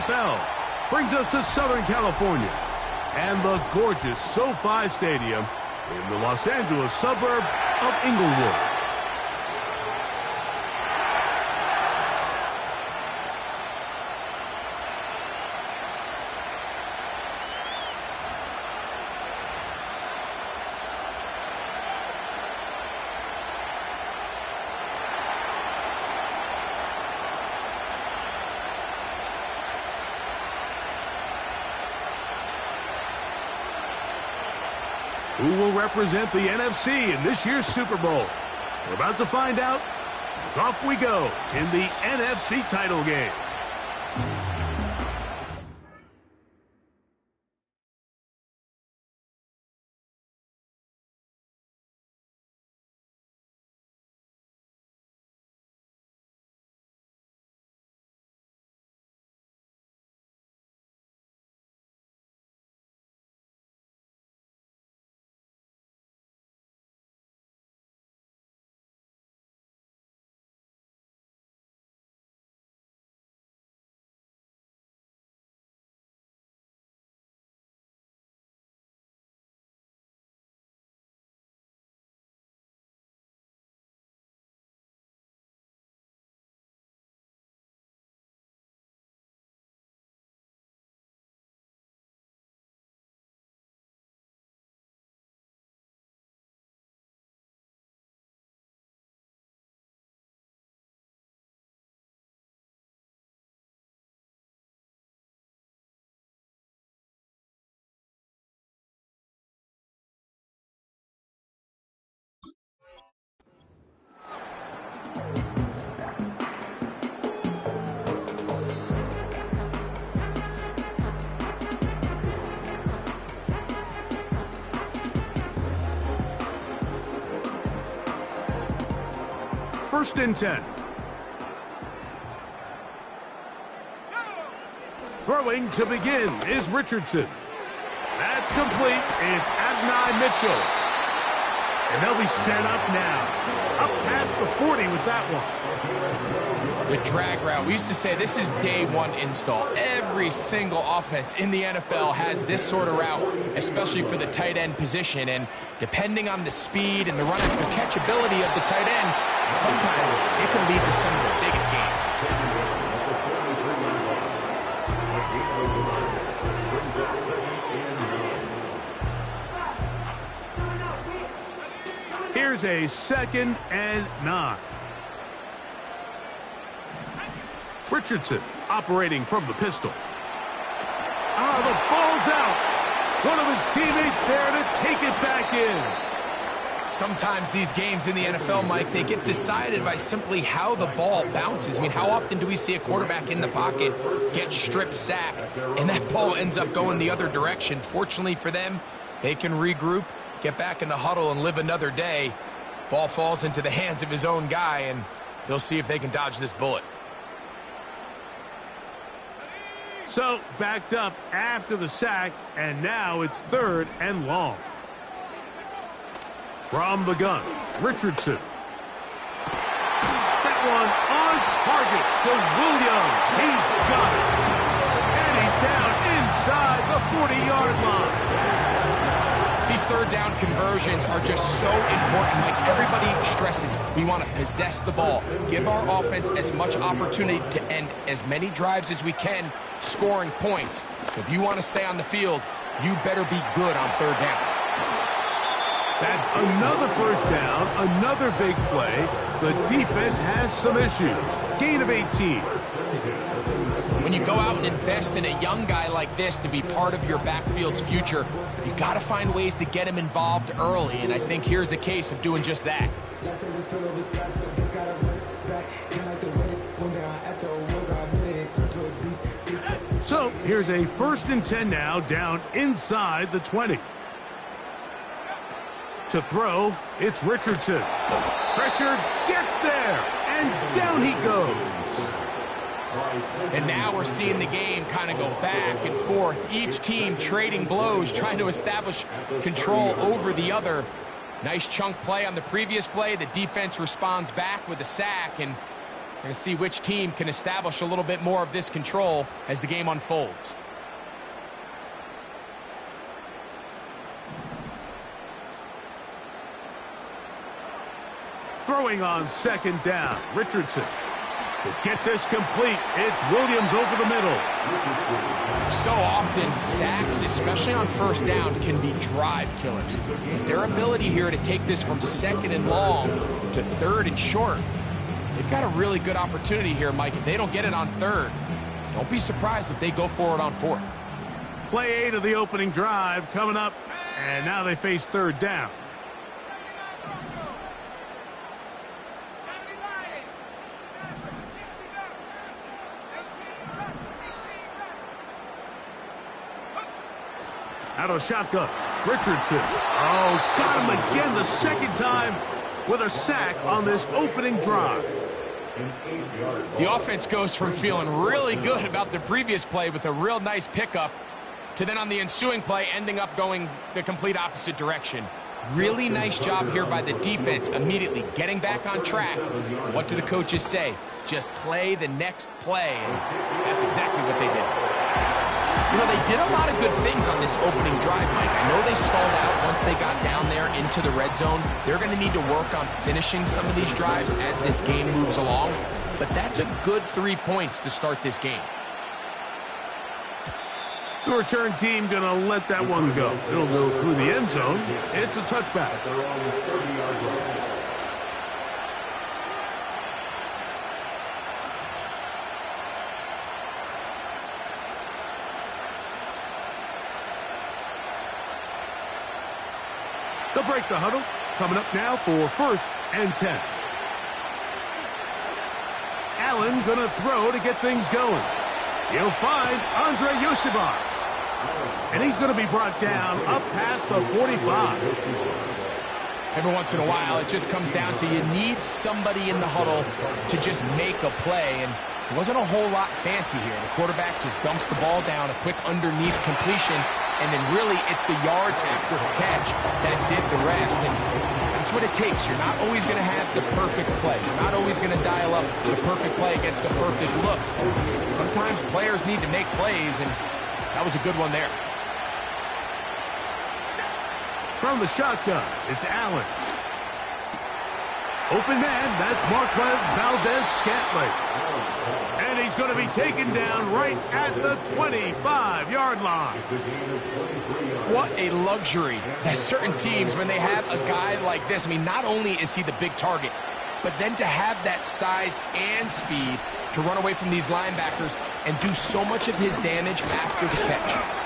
NFL brings us to Southern California and the gorgeous SoFi Stadium in the Los Angeles suburb of Inglewood. Who will represent the NFC in this year's Super Bowl? We're about to find out, as off we go in the NFC title game. First and 10. Throwing to begin is Richardson. That's complete. It's Adonai Mitchell. And they'll be set up now. Up past the 40 with that one. The drag route. We used to say this is day one install. Every single offense in the NFL has this sort of route, especially for the tight end position. And depending on the speed and the run after catchability of the tight end, sometimes it can lead to some of the biggest gains. Here's a 2nd and 9. Richardson operating from the pistol. The ball's out. One of his teammates there to take it back in. Sometimes these games in the NFL, Mike, they get decided by simply how the ball bounces. I mean, how often do we see a quarterback in the pocket get strip sacked, and that ball ends up going the other direction? Fortunately for them, they can regroup, get back in the huddle, and live another day. Ball falls into the hands of his own guy, and they'll see if they can dodge this bullet. So, backed up after the sack, and now it's 3rd and long. From the gun, Richardson. That one on target to Williams. He's got it. And he's down inside the 40-yard line. These third down conversions are just so important. Like everybody stresses, we want to possess the ball, give our offense as much opportunity to end as many drives as we can, scoring points. So if you want to stay on the field, you better be good on 3rd down. That's another first down, another big play. The defense has some issues. Gain of 18. When you go out and invest in a young guy like this to be part of your backfield's future, you got to find ways to get him involved early, and I think here's a case of doing just that. So here's a 1st and 10 now, down inside the 20. To throw, it's Richardson. Pressure gets there, and down he goes. And now we're seeing the game kind of go back and forth. Each team trading blows, trying to establish control over the other. Nice chunk play on the previous play. The defense responds back with a sack, and We're going to see which team can establish a little bit more of this control as the game unfolds. Throwing on second down, Richardson. To get this complete, it's Williams over the middle. So often, sacks, especially on first down, can be drive killers. Their ability here to take this from second and long to third and short, they've got a really good opportunity here, Mike. If they don't get it on third, don't be surprised if they go for it on fourth. Play 8 of the opening drive coming up, and now they face third down. Out of shotgun, Richardson. Oh, got him again the second time with a sack on this opening drive. The offense goes from feeling really good about the previous play with a real nice pickup to then on the ensuing play ending up going the complete opposite direction. Really nice job here by the defense immediately getting back on track. What do the coaches say? Just play the next play, and that's exactly what they did. You know, they did a lot of good things on this opening drive, Mike. I know they stalled out once they got down there into the red zone. They're going to need to work on finishing some of these drives as this game moves along. But that's a good 3 points to start this game. The return team going to let that one go. It'll go through the end zone. It's a touchback. They'll break the huddle. Coming up now for 1st and 10. Allen going to throw to get things going. He'll find Andre Yosibas. And he's going to be brought down up past the 45. Every once in a while, it just comes down to you need somebody in the huddle to just make a play. And it wasn't a whole lot fancy here. The quarterback just dumps the ball down, a quick underneath completion, and then really it's the yards after the catch that did the rest. And that's what it takes. You're not always going to have the perfect play. You're not always going to dial up the perfect play against the perfect look. Sometimes players need to make plays, and that was a good one there. From the shotgun, it's Allen. Open man, that's Marquez Valdez-Scantling. And he's going to be taken down right at the 25-yard line. What a luxury that certain teams, when they have a guy like this, I mean, not only is he the big target, but then to have that size and speed to run away from these linebackers and do so much of his damage after the catch.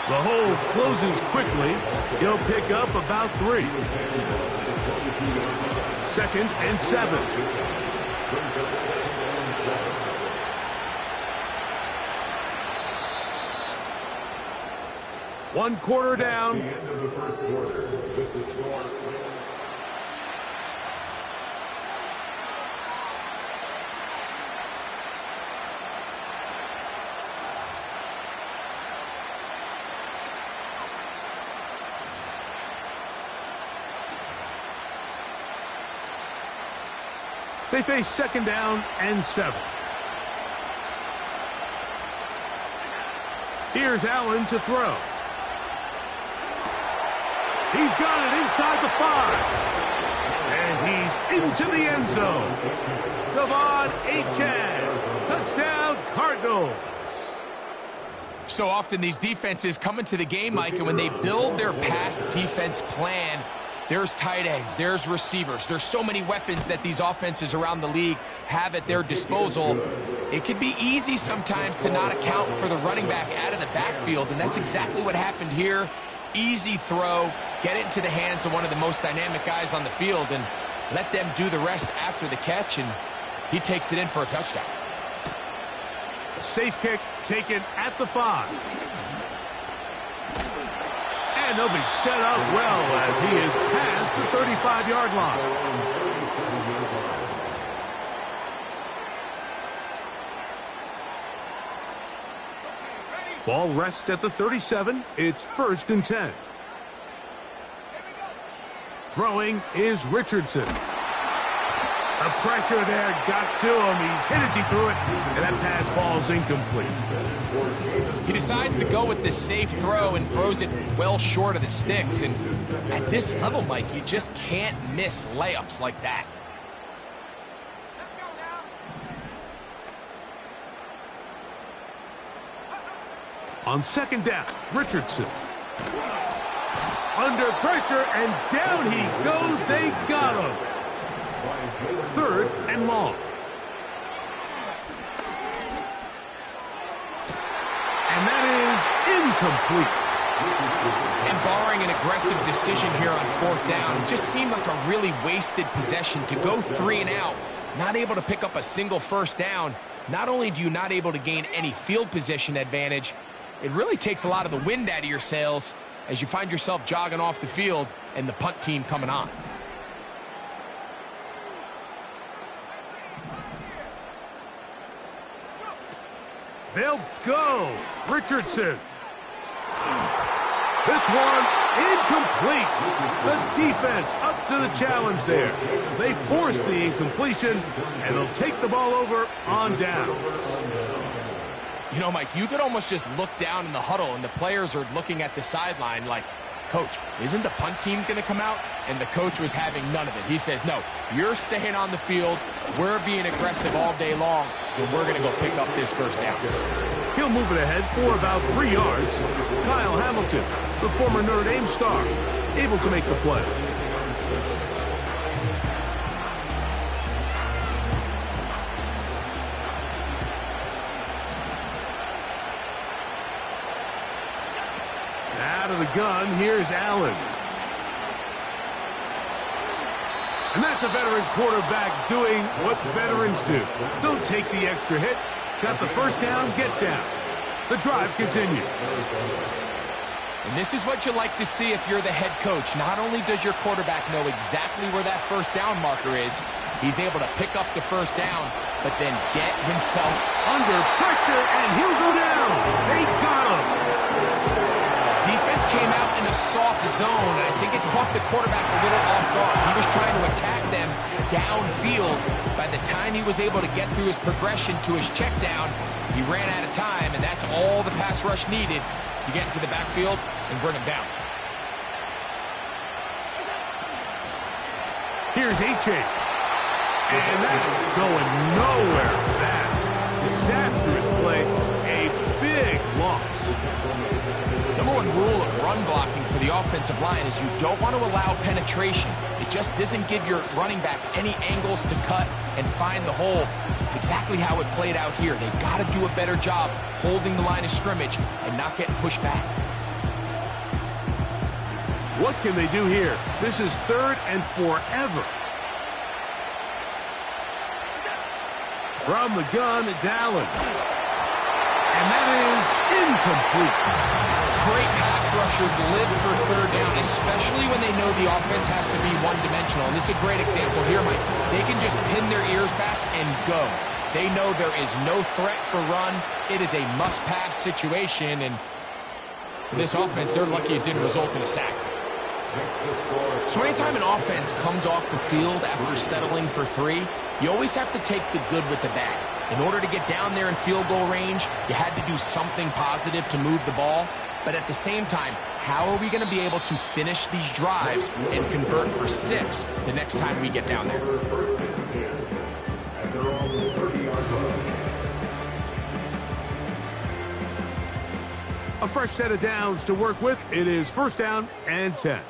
The hole closes quickly. He'll pick up about 3. 2nd and 7. One quarter down. They face 2nd down and 7. Here's Allen to throw. He's got it inside the 5. And he's into the end zone. Devon Achane. Touchdown, Cardinals. So often these defenses come into the game, Mike, and when they build their pass defense plan, there's tight ends, there's receivers, there's so many weapons that these offenses around the league have at their disposal. It can be easy sometimes to not account for the running back out of the backfield, and that's exactly what happened here. Easy throw, get it into the hands of one of the most dynamic guys on the field, and let them do the rest after the catch, and he takes it in for a touchdown. A safe kick taken at the 5. And they'll be set up well as he is past the 35-yard line. Ball rests at the 37. It's 1st and 10. Throwing is Richardson. A pressure there got to him. He's hit as he threw it, and that pass falls incomplete. He decides to go with the safe throw and throws it well short of the sticks. And at this level, Mike, you just can't miss layups like that. On second down, Richardson. Under pressure, and down he goes. They got him. Third and long. And that is incomplete. And barring an aggressive decision here on fourth down, it just seemed like a really wasted possession to go 3 and out, not able to pick up a single first down. Not only do you not able to gain any field position advantage, it really takes a lot of the wind out of your sails as you find yourself jogging off the field and the punt team coming on. They'll go. Richardson. This one incomplete. The defense up to the challenge there. They force the incompletion, and they'll take the ball over on down. You know, Mike, you could almost just look down in the huddle, and the players are looking at the sideline like, Coach, isn't the punt team going to come out? And the coach was having none of it. He says, no, you're staying on the field. We're being aggressive all day long, and we're going to go pick up this first down. He'll move it ahead for about 3 yards. Kyle Hamilton, the former Notre Dame star, able to make the play. Out of the gun, here's Allen. And that's a veteran quarterback doing what veterans do. Don't take the extra hit. Got the first down, get down. The drive continues. And this is what you like to see if you're the head coach. Not only does your quarterback know exactly where that first down marker is, he's able to pick up the first down, but then get himself under pressure, and he'll go down. They got him. Defense came out in a soft zone, and I think it caught the quarterback a little off guard. He was trying to attack them downfield. By the time he was able to get through his progression to his check down, he ran out of time, and that's all the pass rush needed to get into the backfield and bring him down. Here's H.A. And that is going nowhere fast. Disastrous play. A big loss. Number one rule of run blocking for the offensive line is you don't want to allow penetration. It just doesn't give your running back any angles to cut and find the hole. It's exactly how it played out here. They've got to do a better job holding the line of scrimmage and not getting pushed back. What can they do here? This is third and forever. From the gun, it's Allen. And that is incomplete. Great pass rushers live for third down, especially when they know the offense has to be one-dimensional. And this is a great example here, Mike. They can just pin their ears back and go. They know there is no threat for run. It is a must-pass situation, and for this offense, they're lucky it didn't result in a sack. So anytime an offense comes off the field after settling for 3, you always have to take the good with the bad. In order to get down there in field goal range, you had to do something positive to move the ball. But at the same time, how are we going to be able to finish these drives and convert for 6 the next time we get down there? A fresh set of downs to work with. It is first down and 10.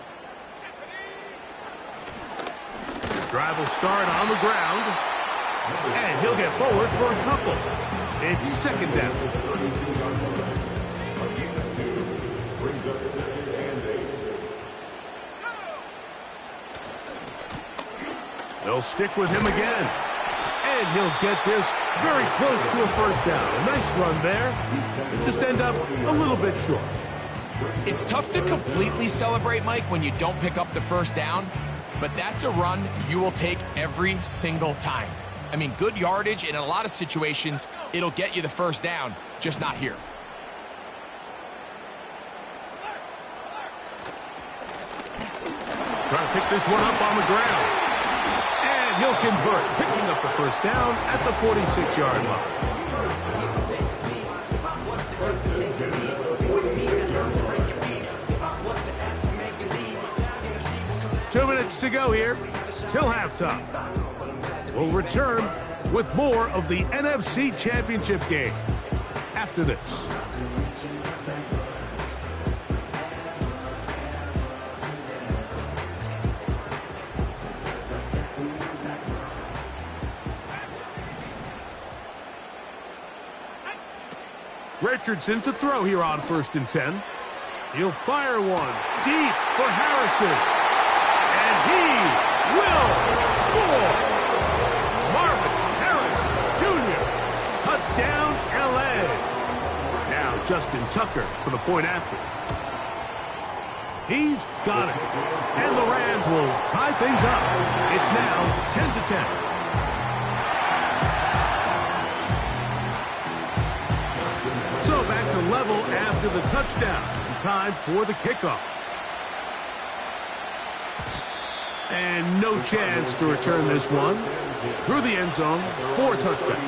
Drive will start on the ground. And he'll get forward for a couple. It's second down. They'll stick with him again. And he'll get this very close to a first down. A nice run there. It just end up a little bit short. It's tough to completely celebrate, Mike, when you don't pick up the first down. But that's a run you will take every single time. I mean, good yardage, and in a lot of situations, it'll get you the first down, just not here. Trying to pick this one up on the ground. And And he'll convert, picking up the first down at the 46-yard line. 2 minutes to go here till halftime. We'll return with more of the NFC Championship game after this. Richardson to throw here on 1st and 10. He'll fire one deep for Harrison. And he will score. Marvin Harrison Jr. Touchdown, L.A. Now Justin Tucker for the point after. He's got it. And the Rams will tie things up. It's now 10-10. So back to level after the touchdown. Time for the kickoff. And no chance to return this one. Through the end zone for a touchback.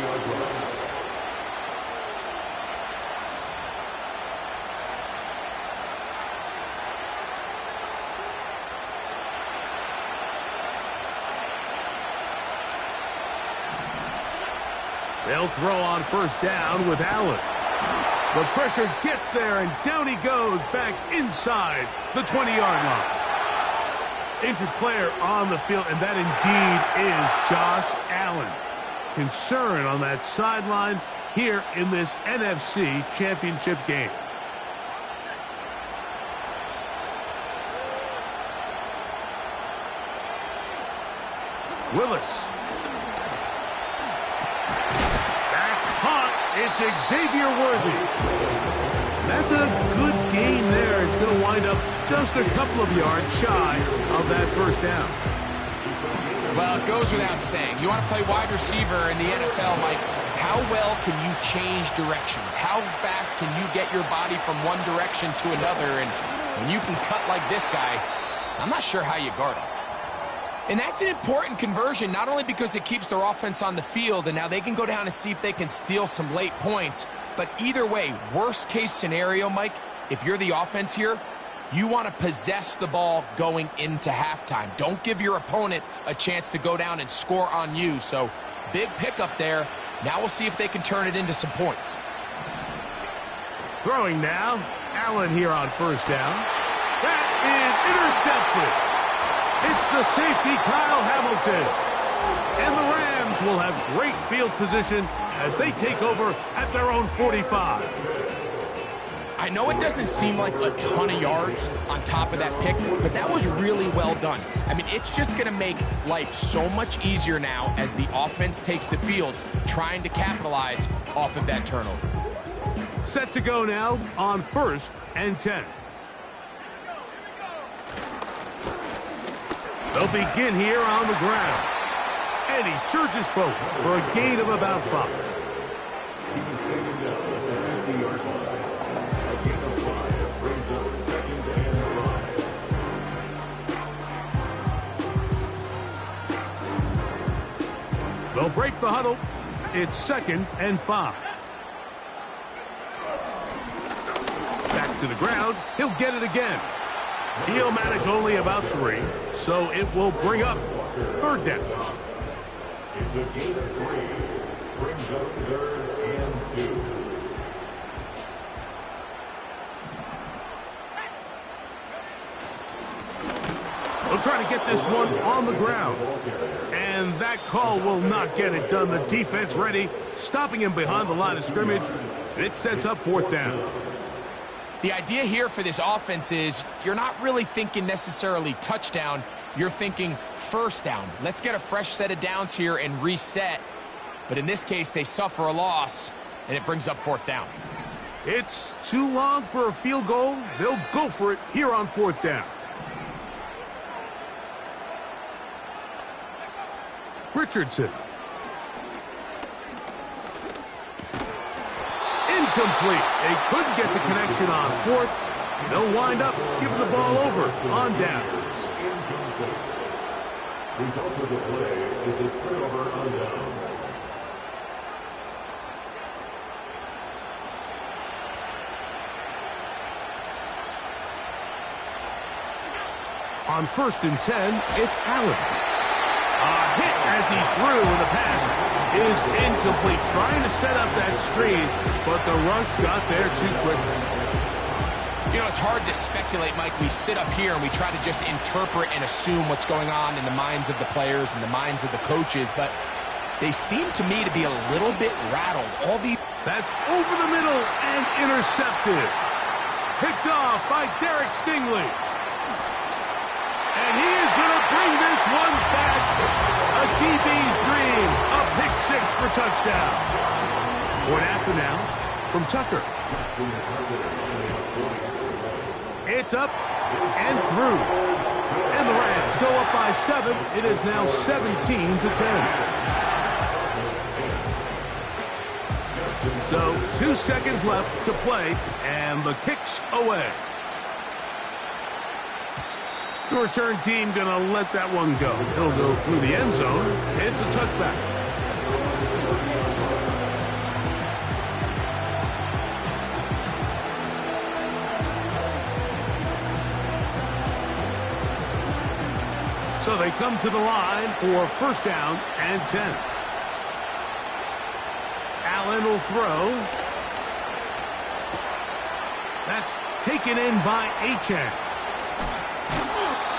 They'll throw on 1st down with Allen. The pressure gets there, and down he goes back inside the 20-yard line. Injured player on the field, and that indeed is Josh Allen. Concern on that sideline here in this NFC Championship game. Willis. That's caught. It's Xavier Worthy. That's a good gain there. It's going to wind up just a couple of yards shy of that 1st down. Well, it goes without saying. You want to play wide receiver in the NFL, Mike. How well can you change directions? How fast can you get your body from one direction to another? And when you can cut like this guy, I'm not sure how you guard him. And that's an important conversion, not only because it keeps their offense on the field, and now they can go down and see if they can steal some late points. But either way, worst case scenario, Mike, if you're the offense here, you want to possess the ball going into halftime. Don't give your opponent a chance to go down and score on you. So big pickup there. Now we'll see if they can turn it into some points. Throwing now. Allen here on 1st down. That is intercepted. It's the safety, Kyle Hamilton. And the Rams will have great field position as they take over at their own 45. I know it doesn't seem like a ton of yards on top of that pick, but that was really well done. I mean, it's just going to make life so much easier now as the offense takes the field, trying to capitalize off of that turnover. Set to go now on 1st and 10. They'll begin here on the ground. And he surges forward for a gain of about 5. They'll break the huddle. It's 2nd and 5. Back to the ground. He'll get it again. He'll manage only about 3, so it will bring up 3rd down. It's a gain of 3. Brings up 3rd and 2. They'll try to get this one on the ground. And that call will not get it done. The defense ready, stopping him behind the line of scrimmage. It sets up 4th down. The idea here for this offense is you're not really thinking necessarily touchdown. You're thinking 1st down. Let's get a fresh set of downs here and reset. But in this case, they suffer a loss, and it brings up 4th down. It's too long for a field goal. They'll go for it here on 4th down. Richardson. Incomplete. They couldn't get the connection on 4th. They'll wind up giving the ball over on downs. Result of the play is a turnover on down. On 1st and 10, it's Allen. A hit as he threw, and the pass is incomplete. Trying to set up that screen, but the rush got there too quickly. You know, it's hard to speculate, Mike. We sit up here and we try to just interpret and assume what's going on in the minds of the players and the minds of the coaches, but they seem to me to be a little bit rattled. That's over the middle and intercepted. Picked off by Derek Stingley. And he is going to bring this one back. A DB's dream. A pick six for touchdown. Point after now from Tucker. It's up and through. And the Rams go up by 7. It is now 17-10. So 2 seconds left to play, and the kick's away. The return team going to let that one go. It'll go through the end zone. It's a touchback. So they come to the line for 1st down and 10. Allen will throw. That's taken in by Achane.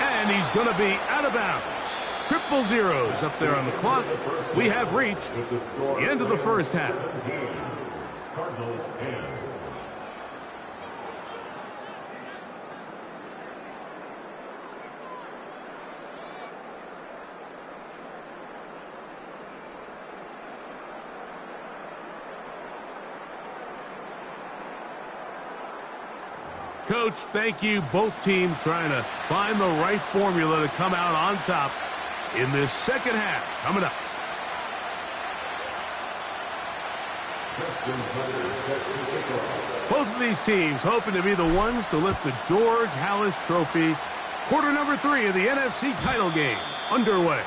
And he's going to be out of bounds. 0-0 up there on the clock. We have reached the end of the first half. Cardinals 10. Coach, thank you. Both teams trying to find the right formula to come out on top in this second half. Coming up. Both of these teams hoping to be the ones to lift the George Halas Trophy. Quarter number 3 of the NFC title game underway.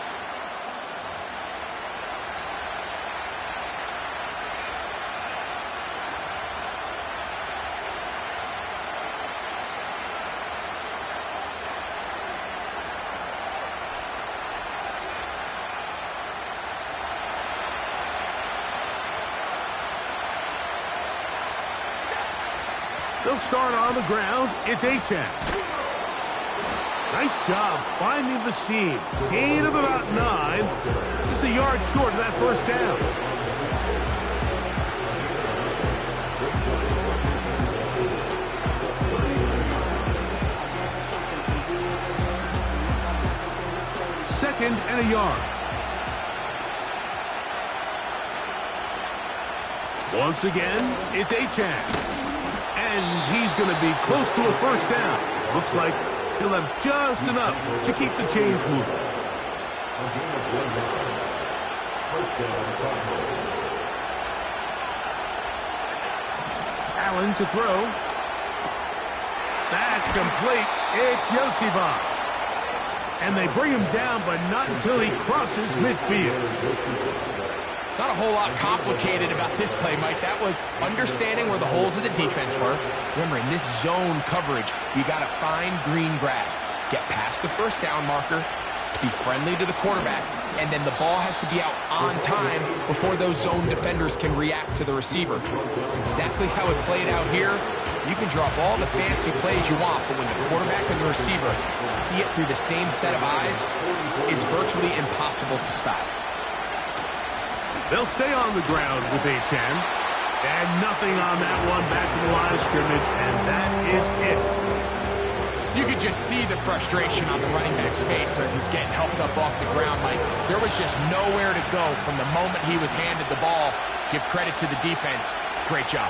They'll start on the ground. It's Achane. Nice job finding the seam. Gain of about 9. Just a yard short of that 1st down. Second and a yard. Once again, it's Achane. And he's going to be close to a 1st down. Looks like he'll have just enough to keep the chains moving. Allen to throw. That's complete. It's Yosibach. And they bring him down, but not until he crosses midfield. Not a whole lot complicated about this play, Mike. That was understanding where the holes of the defense were. Remember, in this zone coverage, you got to find green grass. Get past the 1st down marker, be friendly to the quarterback, and then the ball has to be out on time before those zone defenders can react to the receiver. It's exactly how it played out here. You can drop all the fancy plays you want, but when the quarterback and the receiver see it through the same set of eyes, it's virtually impossible to stop. They'll stay on the ground with Achane. And nothing on that one. Back to the line of scrimmage, and that is it. You could just see the frustration on the running back's face as he's getting helped up off the ground, Mike. There was just nowhere to go from the moment he was handed the ball. Give credit to the defense. Great job.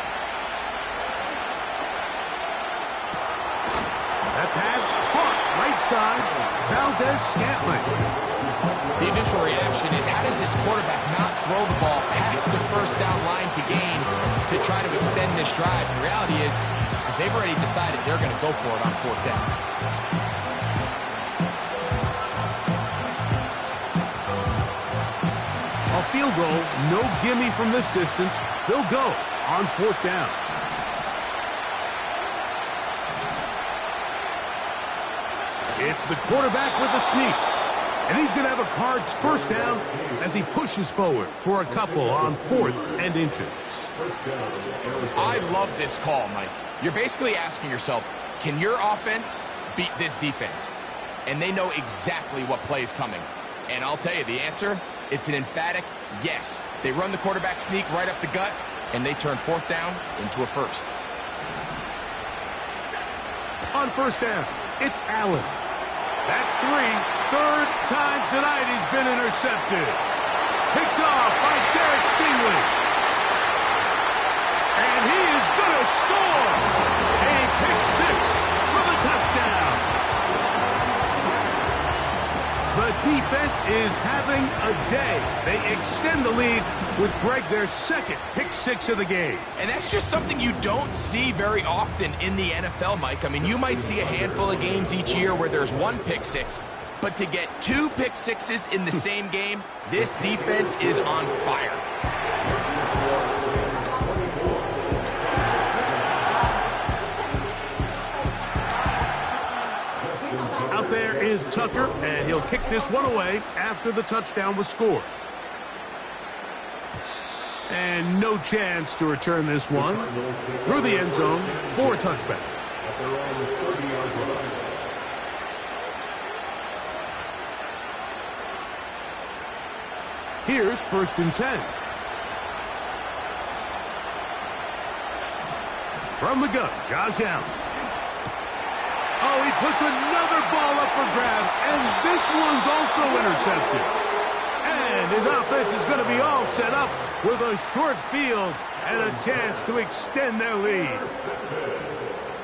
That pass caught right side. Valdez-Scantling. The initial reaction is, how does this quarterback not throw the ball past the 1st down line to gain to try to extend this drive? The reality is they've already decided they're going to go for it on 4th down. A field goal, no gimme from this distance. They'll go on 4th down. It's the quarterback with the sneak. And he's going to have a Cards first down as he pushes forward for a couple on 4th and inches. I love this call, Mike. You're basically asking yourself, can your offense beat this defense? And they know exactly what play is coming. And I'll tell you, the answer, it's an emphatic yes. They run the quarterback sneak right up the gut, and they turn 4th down into a first. On 1st down, it's Allen. That's 3. 3rd time tonight he's been intercepted. Picked off by Derek Stingley. And he is going to score. A pick 6 for the touchdown. The defense is having a day. They extend the lead with Greg, their 2nd pick 6 of the game. And that's just something you don't see very often in the NFL, Mike. I mean, you might see a handful of games each year where there's 1 pick 6, but to get 2 pick 6s in the same game, this defense is on fire. Out there is Tucker, and he'll kick this one away after the touchdown was scored. And no chance to return this one through the end zone for a touchback. Here's 1st and 10. From the gun, Josh Allen. Oh, he puts another ball up for grabs, and this one's also intercepted. And his offense is going to be all set up with a short field and a chance to extend their lead.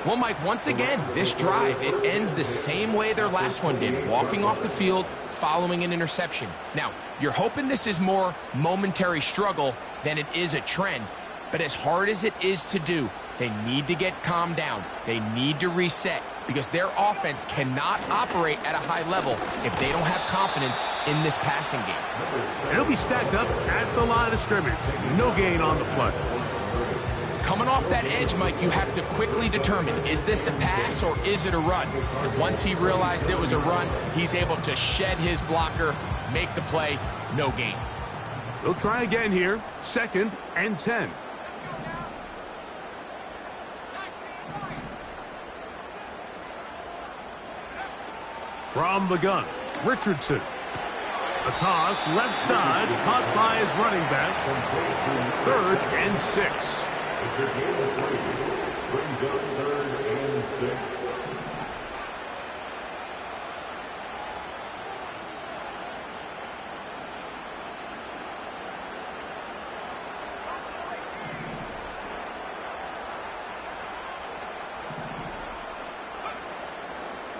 Well, Mike, once again, this drive, it ends the same way their last one did, walking off the field, following an interception. Now, you're hoping this is more momentary struggle than it is a trend, but as hard as it is to do, they need to get calmed down. They need to reset because their offense cannot operate at a high level if they don't have confidence in this passing game. And he'll be stacked up at the line of scrimmage. No gain on the play. Coming off that edge, Mike, you have to quickly determine, is this a pass or is it a run? And once he realized it was a run, he's able to shed his blocker, make the play, no gain. They'll try again here, 2nd and 10. From the gun, Richardson. A toss, left side, caught by his running back. 3rd and 6. Brings up 3rd and 6.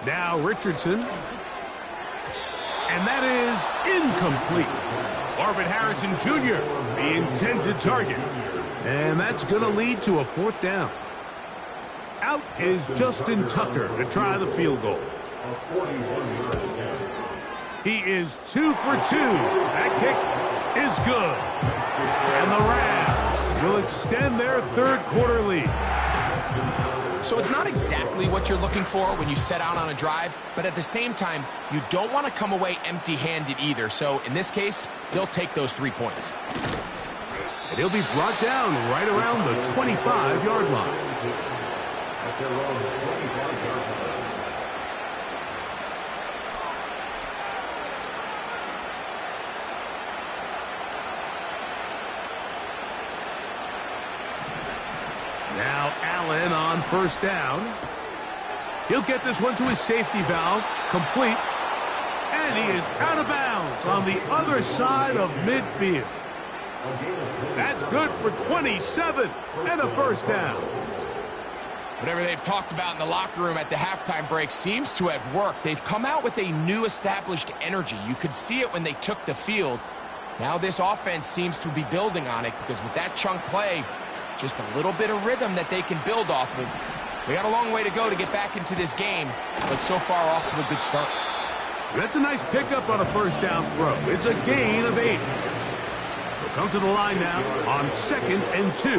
Now Richardson. And that is incomplete. Marvin Harrison Jr., the intended target. And that's going to lead to a 4th down. Out is Justin Tucker to try the field goal. He is 2 for 2. That kick is good. And the Rams will extend their 3rd quarter lead. So it's not exactly what you're looking for when you set out on a drive, but at the same time, you don't want to come away empty-handed either. So in this case, they'll take those 3 points. And he'll be brought down right around the 25-yard line. Now Allen on 1st down. He'll get this one to his safety valve, complete. And he is out of bounds on the other side of midfield. That's good for 27 and a 1st down. Whatever they've talked about in the locker room at the halftime break seems to have worked. They've come out with a new established energy. You could see it when they took the field. Now this offense seems to be building on it because with that chunk play, just a little bit of rhythm that they can build off of. We got a long way to go to get back into this game, but so far off to a good start. That's a nice pickup on a 1st down throw. It's a gain of 8. Come to the line now on 2nd and 2.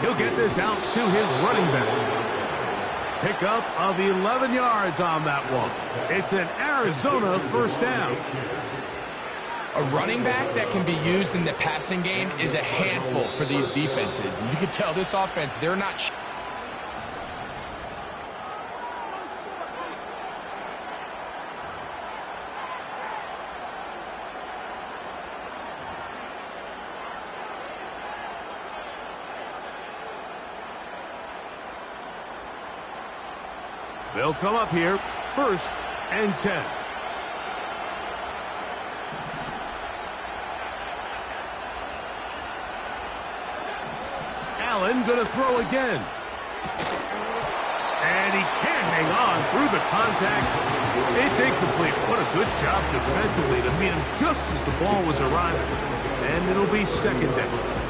He'll get this out to his running back. Pickup of 11 yards on that one. It's an Arizona first down. A running back that can be used in the passing game is a handful for these defenses. And you can tell this offense, they're not... They'll come up here, 1st and 10. Allen going to throw again. And he can't hang on through the contact. It's incomplete. What a good job defensively to meet him just as the ball was arriving. And it'll be 2nd down.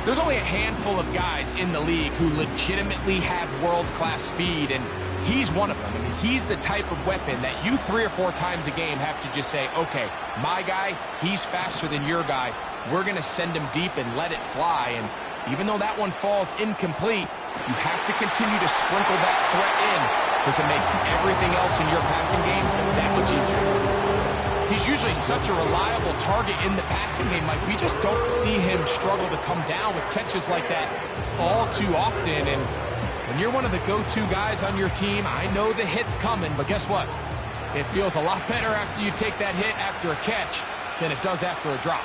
There's only a handful of guys in the league who legitimately have world-class speed, and he's one of them. I mean, he's the type of weapon that you 3 or 4 times a game have to just say, okay, my guy, he's faster than your guy. We're going to send him deep and let it fly. And even though that one falls incomplete, you have to continue to sprinkle that threat in because it makes everything else in your passing game that much easier. He's usually such a reliable target in the passing game. Like, we just don't see him struggle to come down with catches like that all too often. And when you're one of the go-to guys on your team, I know the hit's coming, but guess what? It feels a lot better after you take that hit after a catch than it does after a drop.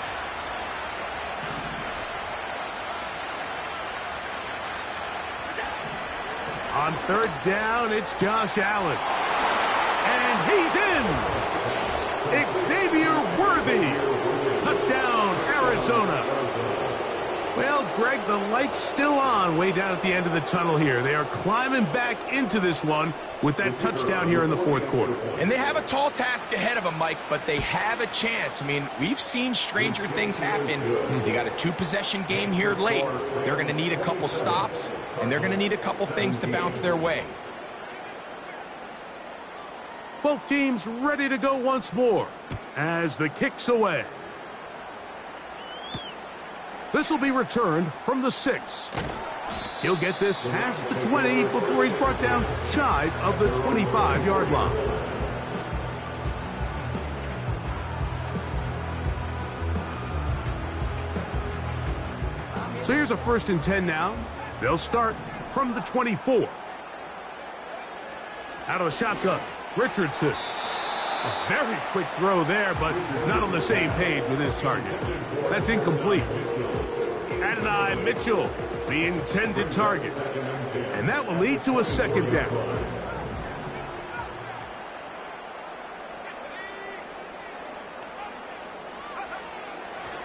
On 3rd down, it's Josh Allen. And he's in! Xavier Worthy. Touchdown, Arizona. Well, Greg, the light's still on way down at the end of the tunnel here. They are climbing back into this one with that touchdown here in the 4th quarter. And they have a tall task ahead of them, Mike, but they have a chance. I mean, we've seen stranger things happen. They got a 2-possession game here late. They're going to need a couple stops, and they're going to need a couple things to bounce their way. Both teams ready to go once more as the kick's away. This will be returned from the 6. He'll get this past the 20 before he's brought down shy of the 25-yard line. So here's a 1st and 10 now. They'll start from the 24. Out of the shotgun, Richardson. A very quick throw there, but not on the same page with his target. That's incomplete. Adonai Mitchell, the intended target. And that will lead to a 2nd down.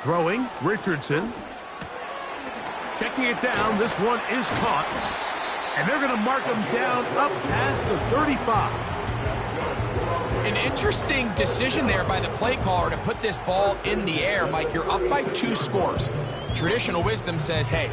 Throwing, Richardson. Checking it down, this one is caught. And they're going to mark him down up past the 35. An interesting decision there by the play caller to put this ball in the air. Mike, you're up by 2 scores. Traditional wisdom says, hey,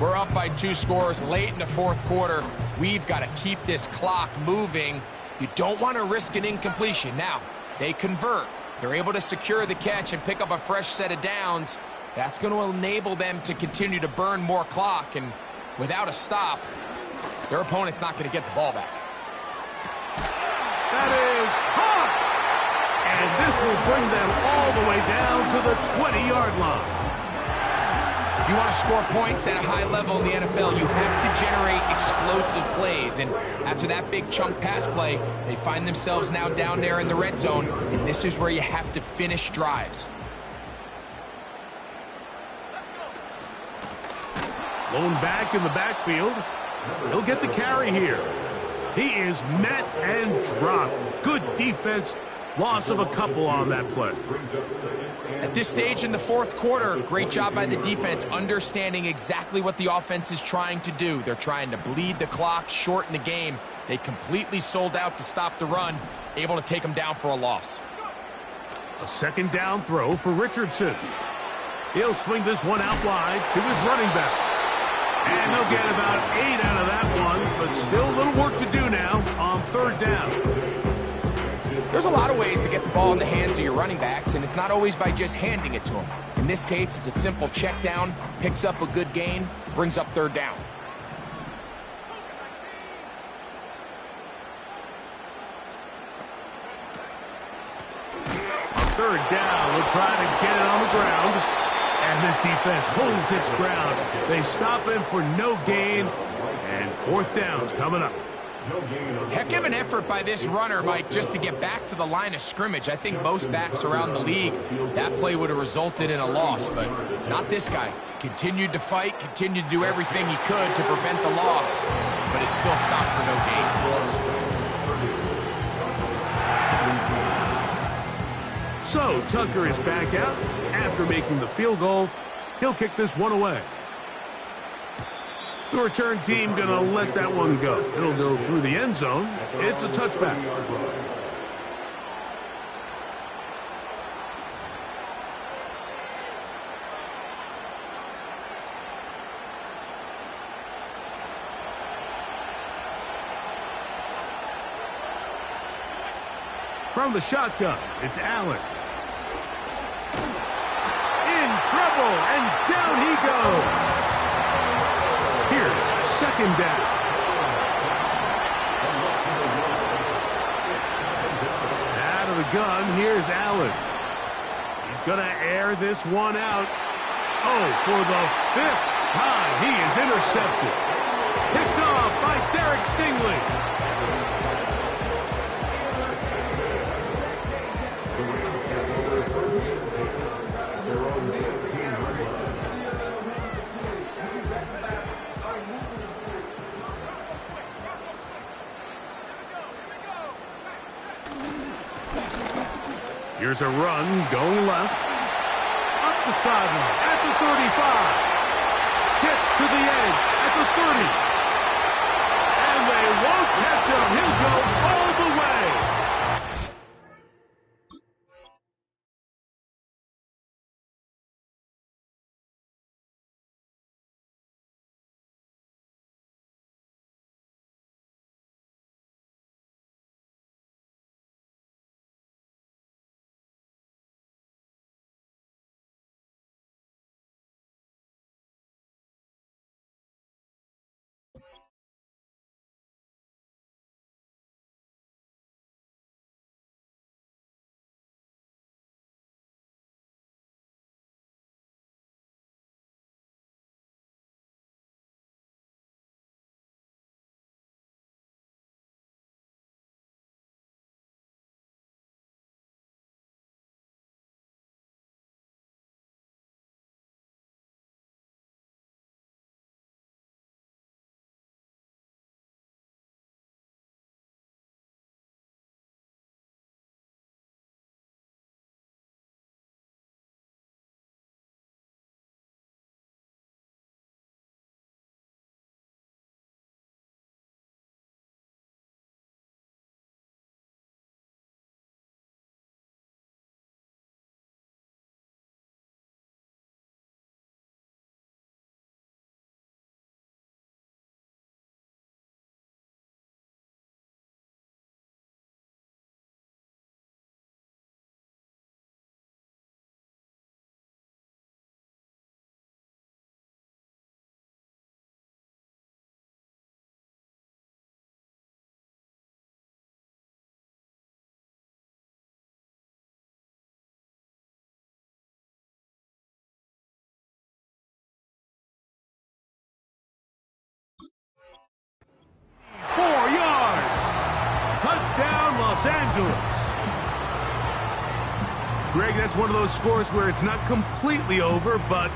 we're up by 2 scores late in the 4th quarter. We've got to keep this clock moving. You don't want to risk an incompletion. Now, they convert. They're able to secure the catch and pick up a fresh set of downs. That's going to enable them to continue to burn more clock. And without a stop, their opponent's not going to get the ball back. That is hot! And this will bring them all the way down to the 20-yard line. If you want to score points at a high level in the NFL, you have to generate explosive plays. And after that big chunk pass play, they find themselves now down there in the red zone, and this is where you have to finish drives. Lone back in the backfield. He'll get the carry here. He is met and dropped. Good defense. Loss of a couple on that play. At this stage in the 4th quarter, great job by the defense understanding exactly what the offense is trying to do. They're trying to bleed the clock, shorten the game. They completely sold out to stop the run, able to take them down for a loss. A 2nd down throw for Richardson. He'll swing this one out wide to his running back. And they'll get about 8 out of that one, but still a little work to do now on 3rd down. There's a lot of ways to get the ball in the hands of your running backs, and it's not always by just handing it to them. In this case, it's a simple check down, picks up a good gain, brings up third down. Third down, we'll try to get it on the ground. And this defense holds its ground. They stop him for no gain. And fourth down's coming up. Heck of an effort by this runner, Mike, just to get back to the line of scrimmage. I think most backs around the league, that play would have resulted in a loss, but not this guy. Continued to fight, continued to do everything he could to prevent the loss, but it still stopped for no gain. So Tucker is back out after making the field goal. He'll kick this one away. The return team gonna let that one go. It'll go through the end zone. It's a touchback. From the shotgun, it's Allen. In trouble, and down he goes. Here's second down. Out of the gun, here's Allen. He's going to air this one out. Oh, for the fifth time, he is intercepted. Picked off by Derek Stingley. Here's a run going left. Up the sideline at the 35. Gets to the edge at the 30. And they won't catch him. He'll go all the way. Los Angeles. Greg, that's one of those scores where it's not completely over, but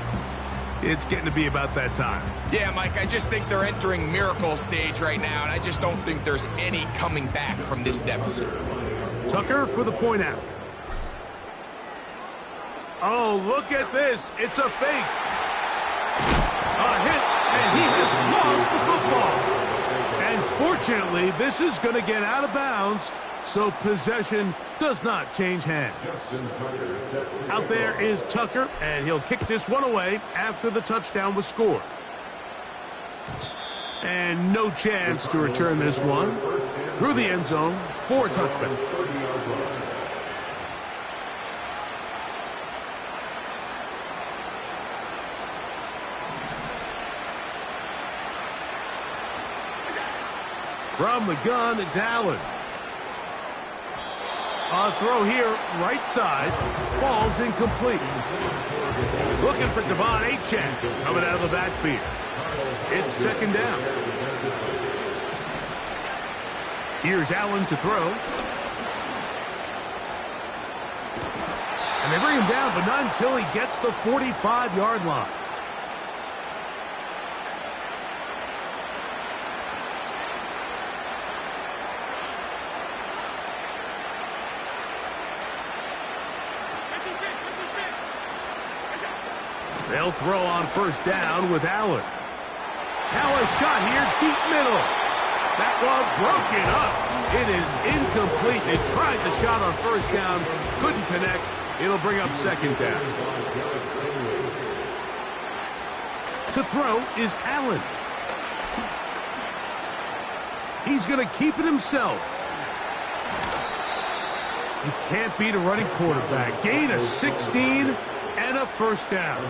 it's getting to be about that time. Yeah, Mike, I just think they're entering miracle stage right now, and I just don't think there's any coming back from this deficit. Tucker for the point after. Oh, look at this. It's a fake. A hit, and he has lost the football. And fortunately, this is going to get out of bounds, so possession does not change hands. Out there is Tucker, and he'll kick this one away after the touchdown was scored. And no chance to return this one through the end zone for a touchback. From the gun, it's Allen. A throw here, right side, falls incomplete. He's looking for Devon Achane coming out of the backfield. It's second down. Here's Allen to throw. And they bring him down, but not until he gets the 45-yard line. They'll throw on first down with Allen. Now a shot here, deep middle. That one broken up. It is incomplete. They tried the shot on first down, couldn't connect. It'll bring up second down. To throw is Allen. He's going to keep it himself. You can't beat a running quarterback. Gain of 16 and a first down.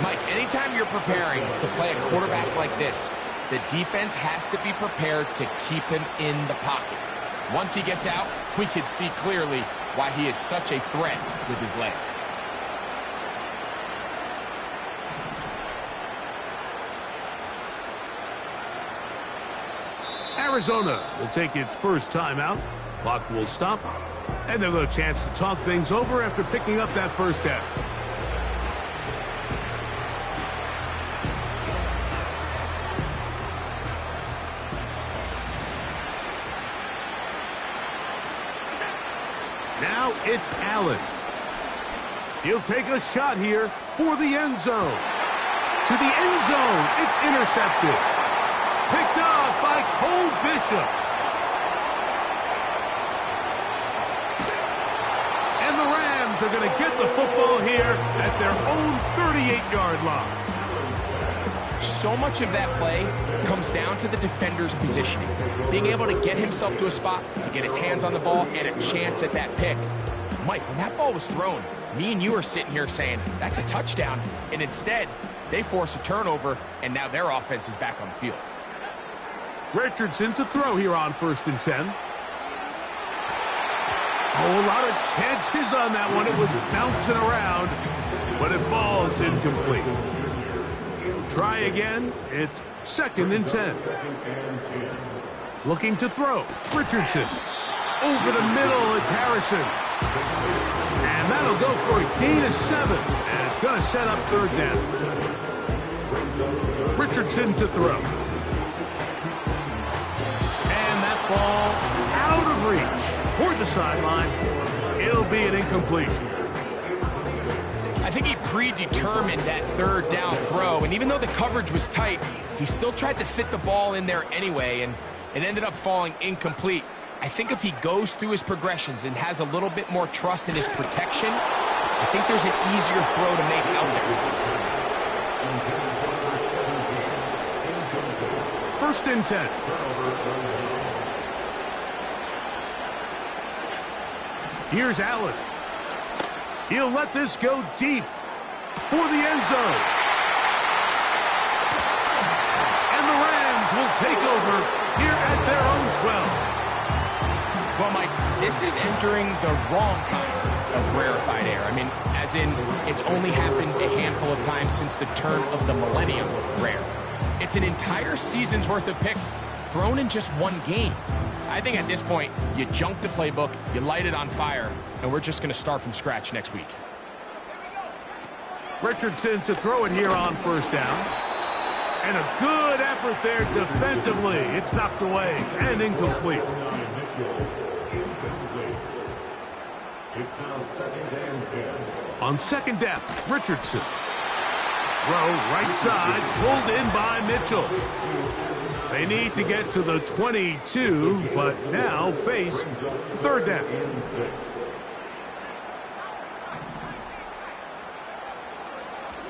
Mike, anytime you're preparing to play a quarterback like this, the defense has to be prepared to keep him in the pocket. Once he gets out, we can see clearly why he is such a threat with his legs. Arizona will take its first timeout. Clock will stop, and they'll have a chance to talk things over after picking up that first down. Now it's Allen. He'll take a shot here for the end zone. To the end zone, it's intercepted. Picked off by Cole Bishop. And the Rams are going to get the football here at their own 38-yard line. So much of that play comes down to the defender's positioning. Being able to get himself to a spot, to get his hands on the ball, and a chance at that pick. Mike, when that ball was thrown, me and you are sitting here saying, that's a touchdown. And instead, they force a turnover, and now their offense is back on the field. Richardson to throw here on 1st and 10. Oh, a lot of chances on that one. It was bouncing around, but it falls incomplete. Try again. It's 2nd and 10. Looking to throw. Richardson. Over the middle, it's Harrison. And that'll go for a gain of 7. And it's going to set up 3rd down. Richardson to throw. And that ball out of reach toward the sideline. It'll be an incompletion. I think he predetermined that 3rd down throw, and even though the coverage was tight, he still tried to fit the ball in there anyway, and it ended up falling incomplete. I think if he goes through his progressions and has a little bit more trust in his protection, I think there's an easier throw to make out there. 1st and 10. Here's Allen. He'll let this go deep for the end zone. And the Rams will take over here at their own 12. Well, Mike, this is entering the wrong kind of rarefied air. I mean, as in, it's only happened a handful of times since the turn of the millennium rare. It's an entire season's worth of picks thrown in just one game. I think at this point, you junk the playbook, you light it on fire, and we're just going to start from scratch next week. Richardson to throw it here on 1st down. And a good effort there defensively. It's knocked away and incomplete. It's now 2nd and 10. On 2nd down, Richardson. Throw right side, pulled in by Mitchell. They need to get to the 22, but now face 3rd down.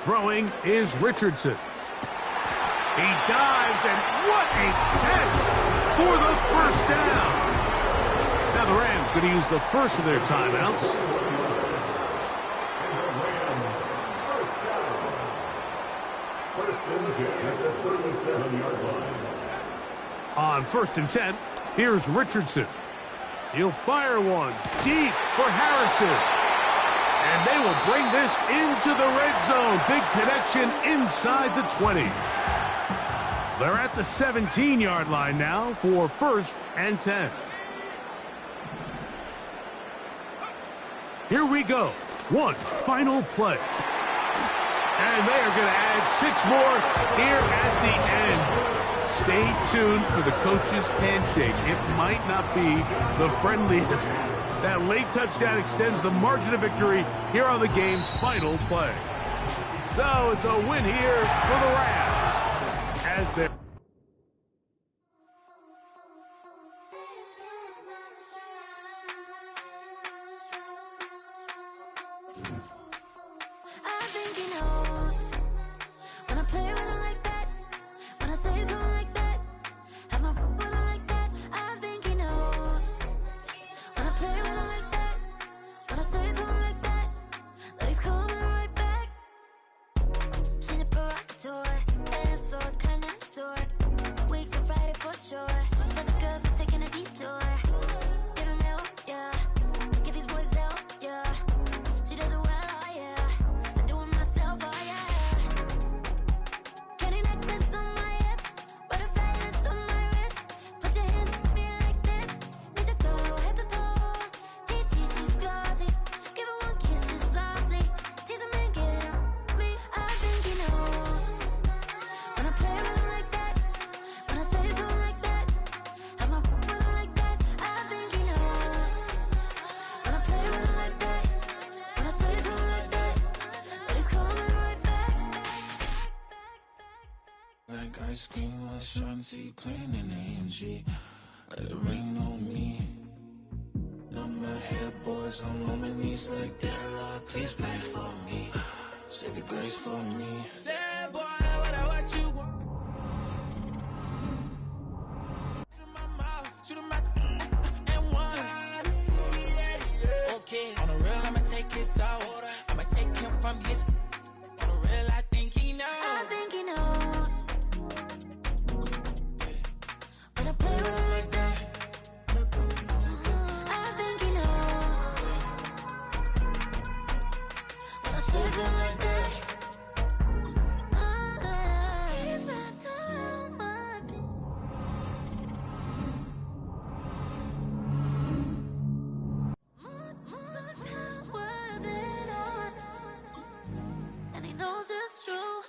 Throwing is Richardson. He dives, and what a catch for the 1st down. Now the Rams going to use the first of their timeouts. On 1st and 10, here's Richardson. He'll fire one deep for Harrison. And they will bring this into the red zone. Big connection inside the 20. They're at the 17-yard line now for 1st and 10. Here we go. One final play. And they are going to add 6 more here at the end. Stay tuned for the coach's handshake. It might not be the friendliest. That late touchdown extends the margin of victory here on the game's final play. So it's a win here for the Rams as they're... I think he knows when I play with him like that, when I say to him like that, have my with him like that. I think he knows when I play with him like that, when I say to him like that, that he's coming right back. She's a provocateur, dance for connoisseur, weeks of Friday for sure. Tell the girls we're taking a detour. Give him help, yeah. Give these boys help, yeah. She does it well. Like ice cream, my Shanti playing in AMG. Let it rain on me. On my head, boys, I'm on my knees like that. Lord, please pray for me. Save your grace for me. Say, boy, what you want? Shoot my mouth, shoot my and one. Okay, on the real, I'ma take his out. I'ma take him from his. On the real, I think he knows. I think he knows. When I play with him like that, I think he knows. When I say to him like that, he's wrapped around my feet. More power than on, and he knows it's true.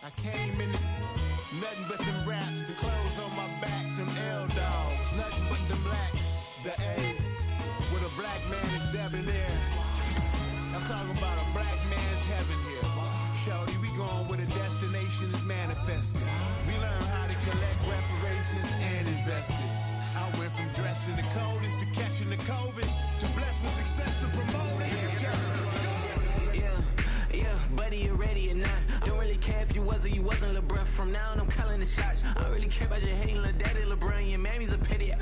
I came in nothing but some raps, the clothes on my back, them L-dogs, nothing but them blacks, the A, with a black man is debonair. I'm talking about a black man's heaven here. Shorty, we going where the destination is manifested. We learn how to collect reparations and invest it. I went from dressing the coldest to catching the COVID, to blessed with success to promote it to just Yeah, buddy, you ready or not? Don't really care if you was or you wasn't LeBron. From now on, I'm calling the shots. I don't really care about your hating little daddy LeBron. Your mammy's a petty.